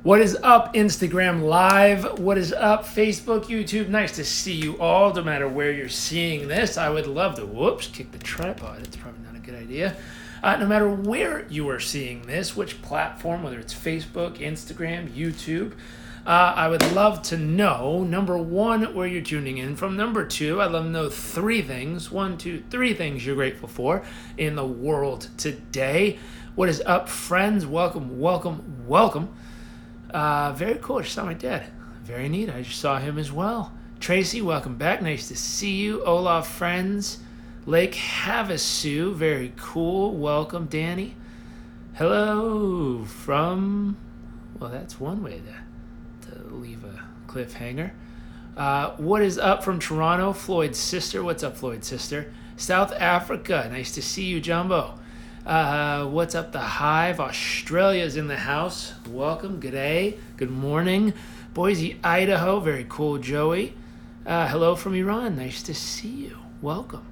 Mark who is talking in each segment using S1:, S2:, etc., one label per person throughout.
S1: What is up, Instagram Live? What is up, Facebook, YouTube? Nice to see you all, no matter where you're seeing this. I would love to, kick the tripod. It's probably not a good idea. No matter where you are seeing this, which platform, whether it's Facebook, Instagram, YouTube, I would love to know, number one, where you're tuning in from. Number two, I'd love to know three things you're grateful for in the world today. What is up, friends? Welcome, welcome, welcome. Very cool. I just saw my dad. Very neat. I just saw him as well. Tracy, welcome back. Nice to see you. Olaf, friends. Lake Havasu, very cool. Welcome, Danny. Hello from, well, that's one way to leave a cliffhanger. What is up from Toronto? Floyd's sister. What's up, Floyd's sister? South Africa. Nice to see you, Jumbo. What's up, the Hive? Australia's in the house. Welcome. Good day. Good morning. Boise, Idaho. Very cool, Joey. Hello from Iran. Nice to see you. Welcome.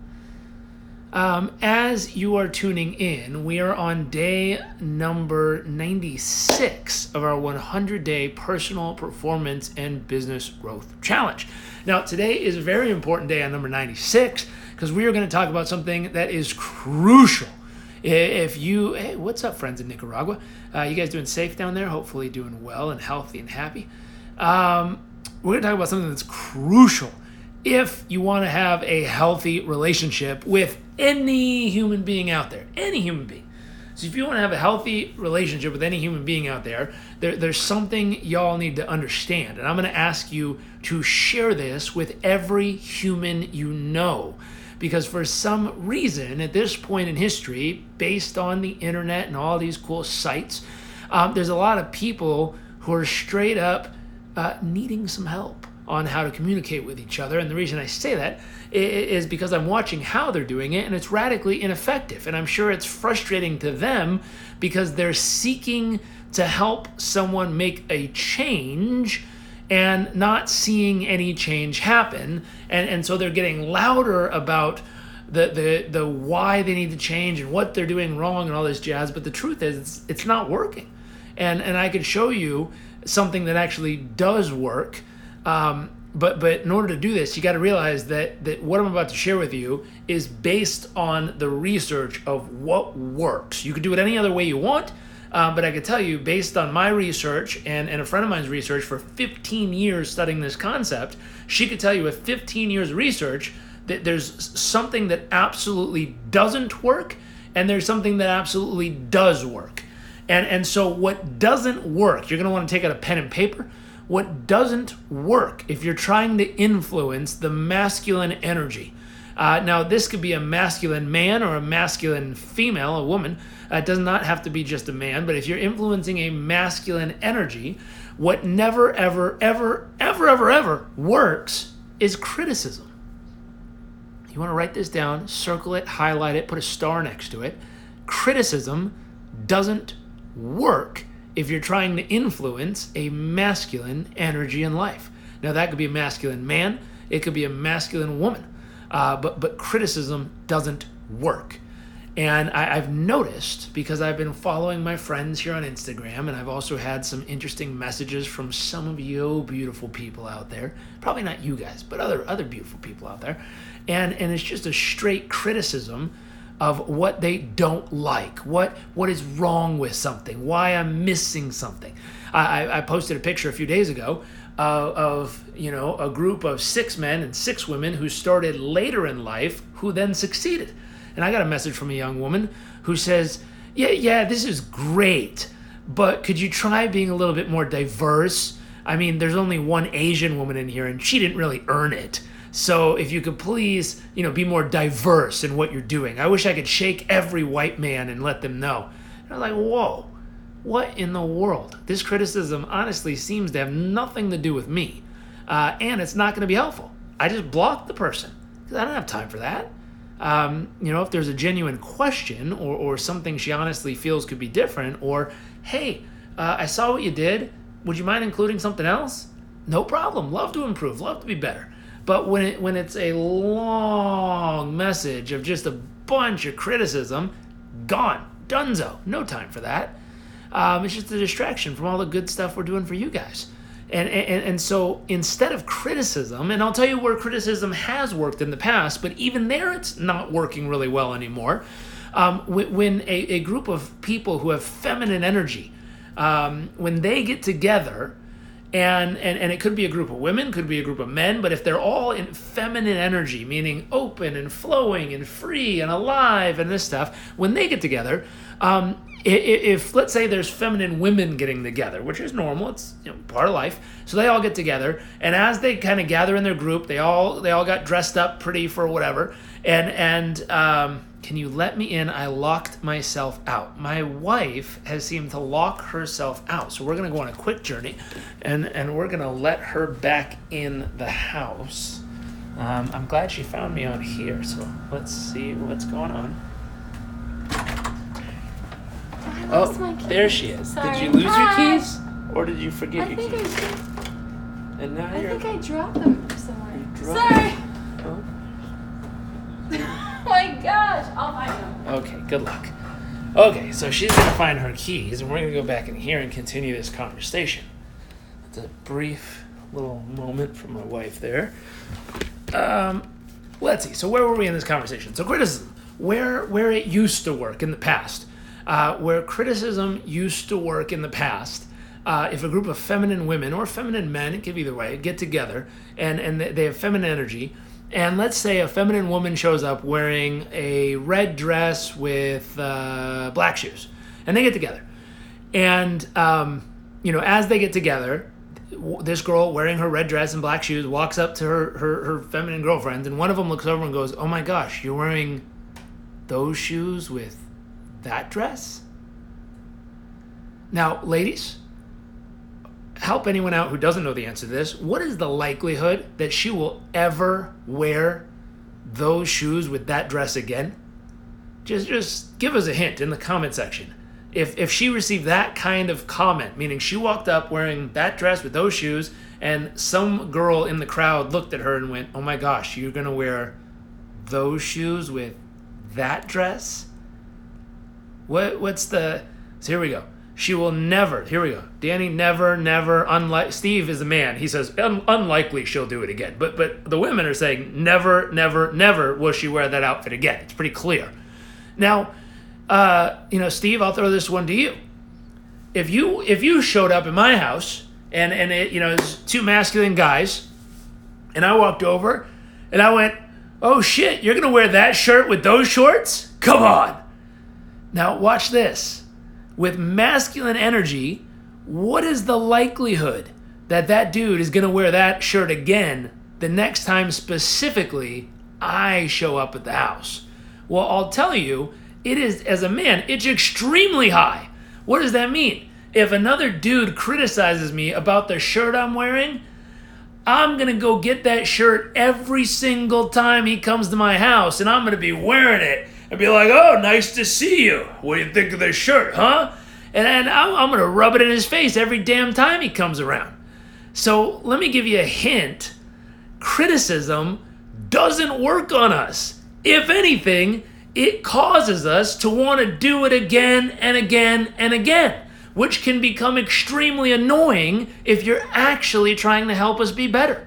S1: As you are tuning in, we are on day number 96 of our 100-day personal performance and business growth challenge. Now, today is a very important day on number 96 because we are going to talk about something that is crucial. Hey, what's up, friends in Nicaragua? You guys doing safe down there? Hopefully doing well and healthy and happy. We're going to talk about something that's crucial if you want to have a healthy relationship with any human being out there, any human being. So if you want to have a healthy relationship with any human being out there, there's something y'all need to understand. And I'm going to ask you to share this with every human you know. Because for some reason, at this point in history, based on the internet and all these cool sites, there's a lot of people who are straight up needing some help on how to communicate with each other. And the reason I say that is because I'm watching how they're doing it, and it's radically ineffective. And I'm sure it's frustrating to them because they're seeking to help someone make a change and not seeing any change happen, and so they're getting louder about the why they need to change and what they're doing wrong and all this jazz. But the truth is, it's not working, and I could show you something that actually does work. But in order to do this, you got to realize that what I'm about to share with you is based on the research of what works. You could do it any other way you want. But I could tell you, based on my research and a friend of mine's research for 15 years studying this concept, she could tell you with 15 years of research that there's something that absolutely doesn't work and there's something that absolutely does work. And so what doesn't work, you're going to want to take out a pen and paper. What doesn't work if you're trying to influence the masculine energy. Now, this could be a masculine man or a masculine female, a woman. It does not have to be just a man, but if you're influencing a masculine energy, what never, ever, ever, ever, ever, ever works is criticism. You want to write this down, circle it, highlight it, put a star next to it. Criticism doesn't work if you're trying to influence a masculine energy in life. Now, that could be a masculine man. It could be a masculine woman. But criticism doesn't work. And I've noticed, because I've been following my friends here on Instagram, and I've also had some interesting messages from some of you beautiful people out there. Probably not you guys, but other beautiful people out there. And it's just a straight criticism of what they don't like, what is wrong with something, why I'm missing something. I posted a picture a few days ago of a group of 6 men and 6 women who started later in life who then succeeded. And I got a message from a young woman who says, yeah, this is great, but could you try being a little bit more diverse? I mean, there's only one Asian woman in here and she didn't really earn it. So if you could please, be more diverse in what you're doing. I wish I could shake every white man and let them know. And I'm like, whoa, what in the world? This criticism honestly seems to have nothing to do with me. And it's not going to be helpful. I just blocked the person because I don't have time for that. If there's a genuine question or something she honestly feels could be different, or, hey, I saw what you did. Would you mind including something else? No problem. Love to improve. Love to be better. But when it's a long message of just a bunch of criticism, gone. Dunzo. No time for that. It's just a distraction from all the good stuff we're doing for you guys. And so instead of criticism, and I'll tell you where criticism has worked in the past, but even there it's not working really well anymore. When a group of people who have feminine energy, when they get together, and it could be a group of women, could be a group of men, but if they're all in feminine energy, meaning open and flowing and free and alive and this stuff, when they get together, if let's say there's feminine women getting together, which is normal, it's part of life, so they all get together, and as they kind of gather in their group, they all got dressed up pretty for whatever, and can you let me in? I locked myself out. My wife has seemed to lock herself out. So we're going to go on a quick journey, and we're going to let her back in the house. I'm glad she found me on here, so let's see what's going on.
S2: I lost my keys.
S1: There she is.
S2: Sorry.
S1: Did you lose your keys? Or did you forget your
S2: I think
S1: keys?
S2: I did.
S1: And now
S2: I
S1: you're...
S2: think I dropped them somewhere.
S1: You dropped
S2: Sorry.
S1: them?
S2: Oh my gosh. I'll find them.
S1: Okay, good luck. Okay, so she's going to find her keys, and we're going to go back in here and continue this conversation. It's a brief little moment from my wife there. Let's see. So where were we in this conversation? So criticism, where it used to work in the past. Where criticism used to work in the past, if a group of feminine women or feminine men, it could be either way, get together and they have feminine energy, and let's say a feminine woman shows up wearing a red dress with black shoes, and they get together, and as they get together, this girl wearing her red dress and black shoes walks up to her feminine girlfriends, and one of them looks over and goes, "Oh my gosh, you're wearing those shoes with that dress?" Now, ladies, help anyone out who doesn't know the answer to this. What is the likelihood that she will ever wear those shoes with that dress again? Just give us a hint in the comment section. If she received that kind of comment, meaning she walked up wearing that dress with those shoes, and some girl in the crowd looked at her and went, "Oh my gosh, you're going to wear those shoes with that dress?" What's the... So here we go. She will never... Here we go. Danny, never, unlike... Steve is a man. He says, unlikely she'll do it again. But the women are saying, never will she wear that outfit again. It's pretty clear. Now, Steve, I'll throw this one to you. If you showed up in my house, and it's two masculine guys, and I walked over, and I went, "Oh shit, you're going to wear that shirt with those shorts? Come on." Now, watch this. With masculine energy, what is the likelihood that dude is going to wear that shirt again the next time specifically I show up at the house? Well, I'll tell you, it is, as a man, it's extremely high. What does that mean? If another dude criticizes me about the shirt I'm wearing, I'm going to go get that shirt every single time he comes to my house, and I'm going to be wearing it. And be like, "Oh, nice to see you. What do you think of this shirt, huh?" And I'm going to rub it in his face every damn time he comes around. So let me give you a hint. Criticism doesn't work on us. If anything, it causes us to want to do it again and again and again, which can become extremely annoying if you're actually trying to help us be better.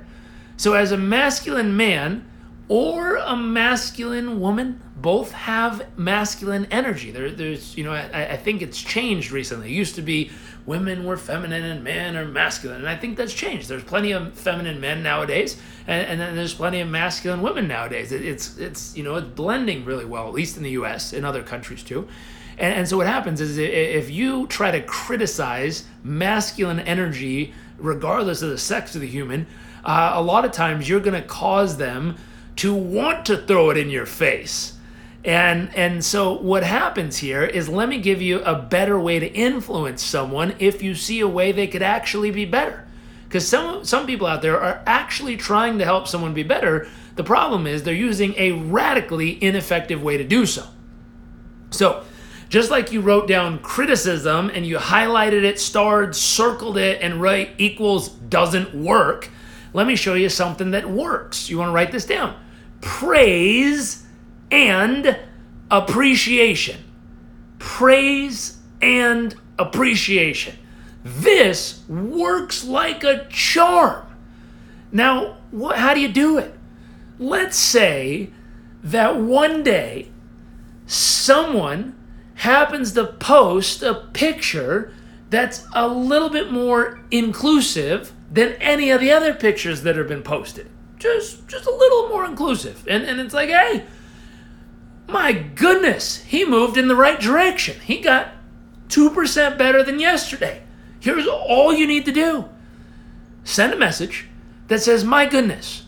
S1: So as a masculine man or a masculine woman, both have masculine energy. There's I think it's changed recently. It used to be women were feminine and men are masculine, and I think that's changed. There's plenty of feminine men nowadays, and then there's plenty of masculine women nowadays. It's blending really well, at least in the U.S., in other countries too. And so what happens is if you try to criticize masculine energy, regardless of the sex of the human, a lot of times you're going to cause them to want to throw it in your face. And so what happens here is, let me give you a better way to influence someone if you see a way they could actually be better. Because some people out there are actually trying to help someone be better. The problem is they're using a radically ineffective way to do so. So just like you wrote down criticism and you highlighted it, starred, circled it, and write equals doesn't work, let me show you something that works. You want to write this down. Praise and appreciation. Praise and appreciation. This works like a charm. Now, how do you do it? Let's say that one day someone happens to post a picture that's a little bit more inclusive than any of the other pictures that have been posted. Just a little more inclusive. And it's like, hey, my goodness, he moved in the right direction. He got 2% better than yesterday. Here's all you need to do. Send a message that says, my goodness,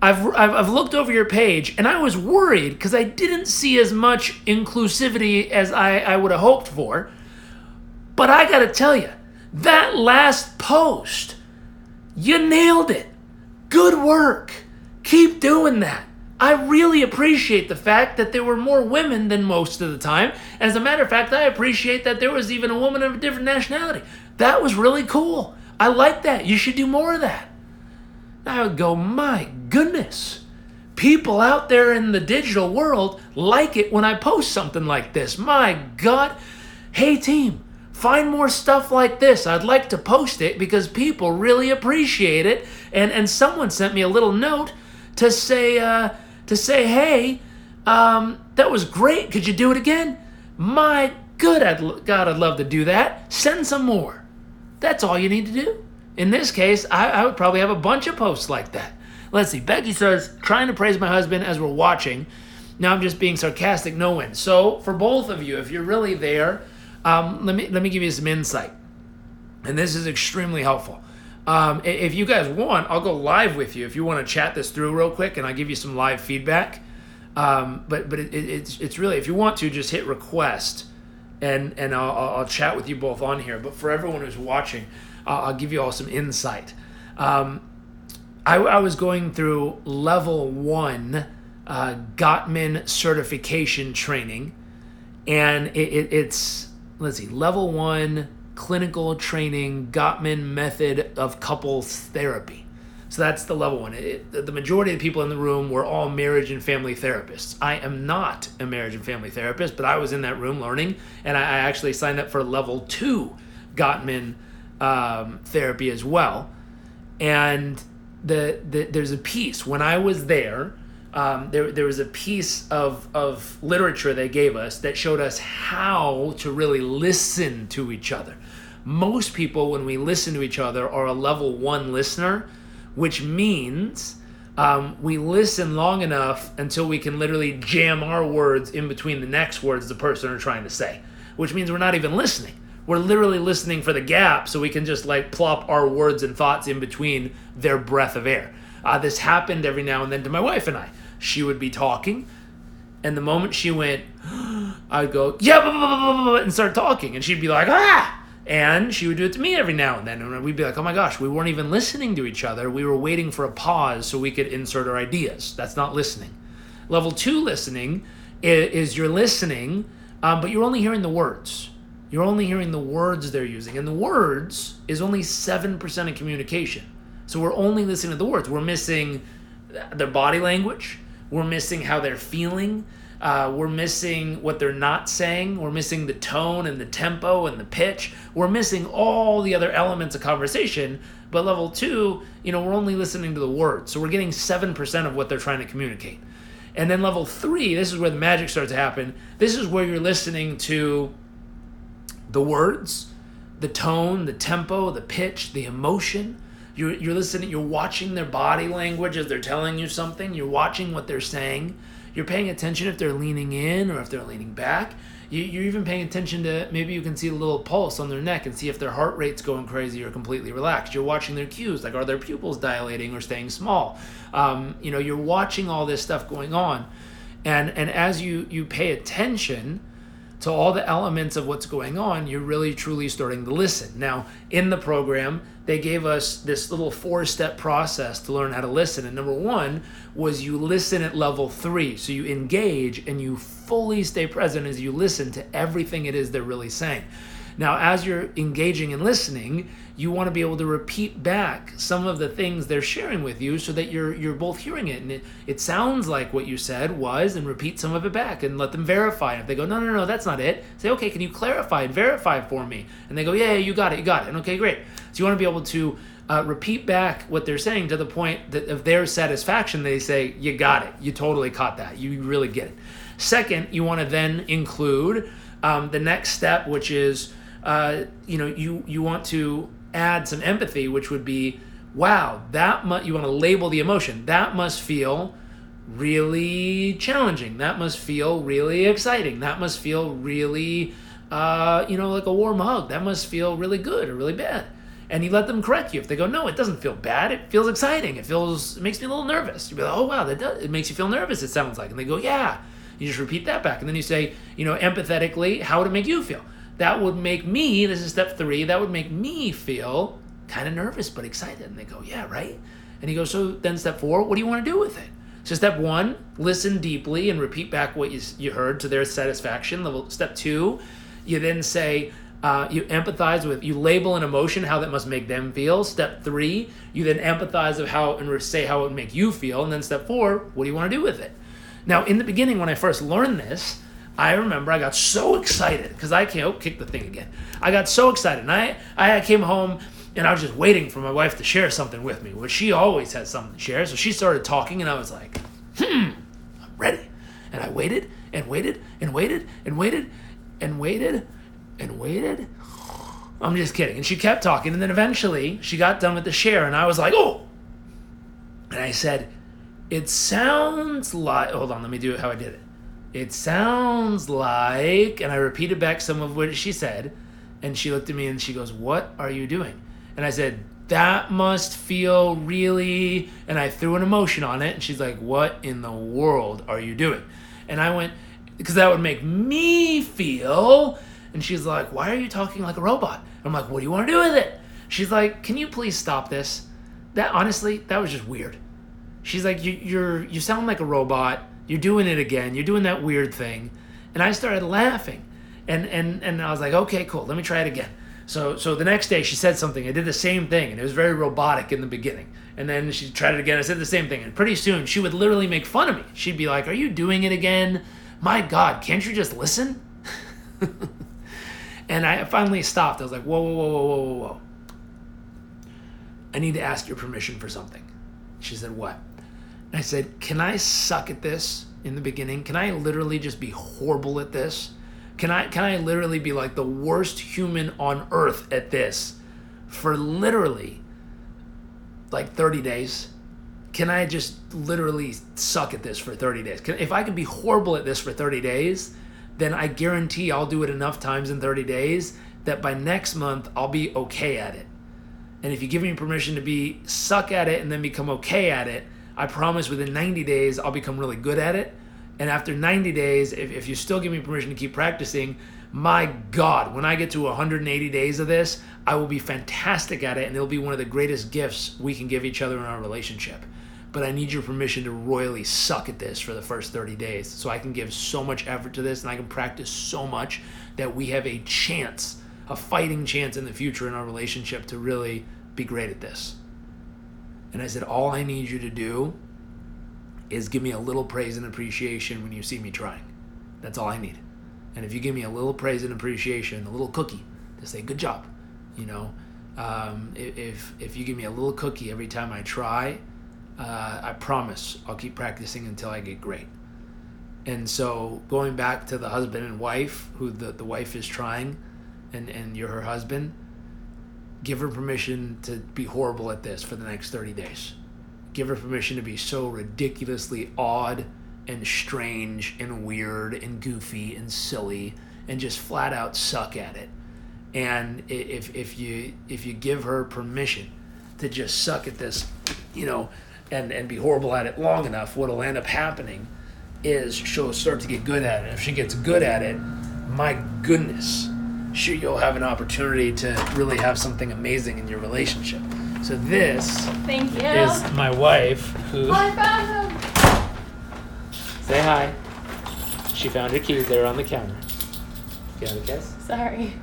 S1: I've looked over your page and I was worried because I didn't see as much inclusivity as I would have hoped for. But I got to tell you, that last post, you nailed it. Good work. Keep doing that. I really appreciate the fact that there were more women than most of the time. As a matter of fact, I appreciate that there was even a woman of a different nationality. That was really cool. I like that. You should do more of that. I would go, my goodness. People out there in the digital world like it when I post something like this. My God. Hey, team, find more stuff like this. I'd like to post it because people really appreciate it. And someone sent me a little note to say, hey, that was great. Could you do it again? My God, I'd love to do that. Send some more. That's all you need to do. In this case, I would probably have a bunch of posts like that. Let's see. Becky says, trying to praise my husband as we're watching. Now I'm just being sarcastic, no win. So for both of you, if you're really there, let me give you some insight. And this is extremely helpful. If you guys want, I'll go live with you if you want to chat this through real quick, and I'll give you some live feedback. But it's really, if you want to, just hit request, and I'll chat with you both on here. But for everyone who's watching, I'll give you all some insight. I was going through level 1 Gottman certification training, and it's let's see, level 1 clinical training Gottman method of couples therapy. So that's the level 1. The majority of the people in the room were all marriage and family therapists. I am not a marriage and family therapist, but I was in that room learning, and I actually signed up for level 2 Gottman therapy as well. And there's a piece when I was there. There was a piece of literature they gave us that showed us how to really listen to each other. Most people, when we listen to each other, are a level 1 listener, which means we listen long enough until we can literally jam our words in between the next words the person are trying to say, which means we're not even listening. We're literally listening for the gap so we can just like plop our words and thoughts in between their breath of air. This happened every now and then to my wife and I. She would be talking, and the moment she went, I'd go, yeah, blah, blah, blah, blah, blah, and start talking. And she'd be like, ah! And she would do it to me every now and then. And we'd be like, oh my gosh, we weren't even listening to each other. We were waiting for a pause so we could insert our ideas. That's not listening. Level 2 listening is you're listening, but you're only hearing the words. You're only hearing the words they're using. And the words is only 7% of communication. So we're only listening to the words. We're missing their body language. We're missing how they're feeling. We're missing what they're not saying. We're missing the tone and the tempo and the pitch. We're missing all the other elements of conversation. But level 2, we're only listening to the words. So we're getting 7% of what they're trying to communicate. And then level 3, this is where the magic starts to happen. This is where you're listening to the words, the tone, the tempo, the pitch, the emotion. You're listening, you're watching their body language as they're telling you something. You're watching what they're saying. You're paying attention if they're leaning in or if they're leaning back. You're even paying attention to, maybe you can see a little pulse on their neck and see if their heart rate's going crazy or completely relaxed. You're watching their cues, like are their pupils dilating or staying small? You're watching all this stuff going on. And as you pay attention to all the elements of what's going on, you're really truly starting to listen. Now, in the program, they gave us this little 4-step process to learn how to listen. And number 1 was you listen at level 3. So you engage and you fully stay present as you listen to everything it is they're really saying. Now, as you're engaging and listening, you want to be able to repeat back some of the things they're sharing with you so that you're both hearing it. And it sounds like what you said was, and repeat some of it back and let them verify. If they go, no, that's not it. Say, okay, can you clarify and verify for me? And they go, yeah, you got it. And okay, great. So you want to be able to repeat back what they're saying to the point that of their satisfaction, they say, you got it. You totally caught that. You really get it. Second, you want to then include the next step, which is, you want to add some empathy, which would be, wow, you want to label the emotion. That must feel really challenging. That must feel really exciting. That must feel really, like a warm hug. That must feel really good or really bad. And you let them correct you. If they go, no, it doesn't feel bad. It feels exciting. It makes me a little nervous. You be like, oh, wow, it makes you feel nervous, it sounds like. And they go, yeah. You just repeat that back. And then you say, empathetically, how would it make you feel? That would make me, this is step 3, that would make me feel kind of nervous but excited. And they go, yeah, right? And he goes, so then step 4, what do you want to do with it? So step 1, listen deeply and repeat back what you heard to their satisfaction. Step 2, you then say, you empathize with, you label an emotion, how that must make them feel. Step 3, you then empathize of how, and say how it would make you feel. And then step 4, what do you want to do with it? Now, in the beginning, when I first learned this, I remember I got so excited because kick the thing again. I got so excited, and I came home and I was just waiting for my wife to share something with me, which she always has something to share. So she started talking, and I was like, I'm ready. And I waited and waited and waited and waited and waited and waited. I'm just kidding. And she kept talking, and then eventually she got done with the share, and I was like, oh. And I said, it sounds like, hold on, let me do it how I did it. It sounds like, and I repeated back some of what she said, and she looked at me and she goes, what are you doing? And I said, that must feel really, and I threw an emotion on it, and she's like, what in the world are you doing? And I went, because that would make me feel, and she's like, why are you talking like a robot? I'm like, what do you want to do with it? She's like, can you please stop this? Honestly, that was just weird. She's like, you sound like a robot. You're doing it again. You're doing that weird thing. And I started laughing. And I was like, okay, cool. Let me try it again. So the next day she said something. I did the same thing. And it was very robotic in the beginning. And then she tried it again. I said the same thing. And pretty soon she would literally make fun of me. She'd be like, are you doing it again? My God, can't you just listen? And I finally stopped. I was like, whoa. I need to ask your permission for something. She said, what? And I said, can I suck at this in the beginning? Can I literally just be horrible at this? Can I literally be like the worst human on earth at this for literally like 30 days? Can I just literally suck at this for 30 days? If I can be horrible at this for 30 days, then I guarantee I'll do it enough times in 30 days that by next month I'll be okay at it. And if you give me permission to suck at it and then become okay at it, I promise within 90 days, I'll become really good at it. And after 90 days, if you still give me permission to keep practicing, my God, when I get to 180 days of this, I will be fantastic at it, and it'll be one of the greatest gifts we can give each other in our relationship. But I need your permission to royally suck at this for the first 30 days so I can give so much effort to this and I can practice so much that we have a chance, a fighting chance in the future in our relationship to really be great at this. And I said, all I need you to do is give me a little praise and appreciation when you see me trying. That's all I need. And if you give me a little praise and appreciation, a little cookie to say, good job, if you give me a little cookie every time I try, I promise I'll keep practicing until I get great. And so going back to the husband and wife, who the wife is trying, and you're her husband, give her permission to be horrible at this for the next 30 days. Give her permission to be so ridiculously odd and strange and weird and goofy and silly and just flat out suck at it. And if you give her permission to just suck at this, and be horrible at it long enough, what'll end up happening is she'll start to get good at it. If she gets good at it, my goodness, you'll have an opportunity to really have something amazing in your relationship. So this
S2: Thank you.
S1: is my wife who...
S2: I found him.
S1: Say hi. She found her keys. They were on the counter. You have a kiss?
S2: Sorry.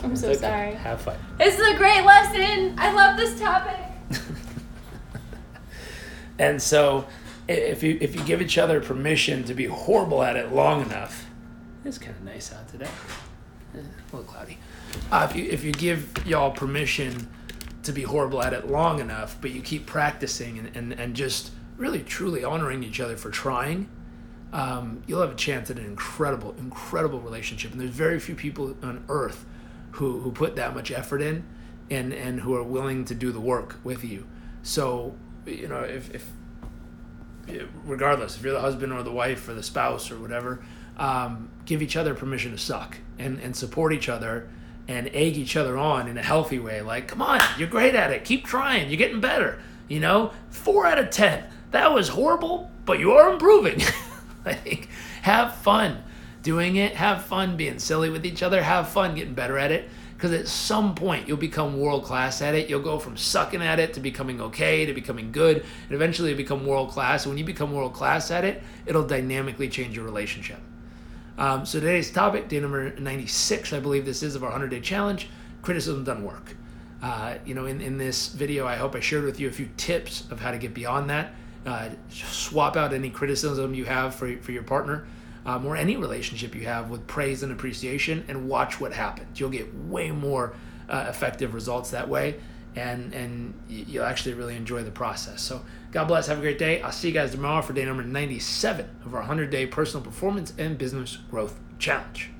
S2: I'm so
S1: okay.
S2: sorry.
S1: Have fun.
S2: This is a great lesson. I love this topic.
S1: And so, if you give each other permission to be horrible at it long enough, it's kind of nice out today. A little cloudy. If you give y'all permission to be horrible at it long enough, but you keep practicing and just really truly honoring each other for trying, you'll have a chance at an incredible relationship. And there's very few people on earth who put that much effort in and who are willing to do the work with you. So, if regardless, if you're the husband or the wife or the spouse or whatever, give each other permission to suck and support each other and egg each other on in a healthy way. Like, come on, you're great at it. Keep trying. You're getting better. 4 out of 10. That was horrible, but you are improving. Like, have fun doing it. Have fun being silly with each other. Have fun getting better at it. Because at some point, you'll become world-class at it. You'll go from sucking at it to becoming okay, to becoming good, and eventually you become world-class. And when you become world-class at it, it'll dynamically change your relationship. So today's topic, day number 96, I believe this is, of our 100-day challenge, criticism doesn't work. In this video, I hope I shared with you a few tips of how to get beyond that. Swap out any criticism you have for your partner. Or any relationship you have with praise and appreciation, and watch what happens. You'll get way more effective results that way, and you'll actually really enjoy the process. So God bless. Have a great day. I'll see you guys tomorrow for day number 97 of our 100-day personal performance and business growth challenge.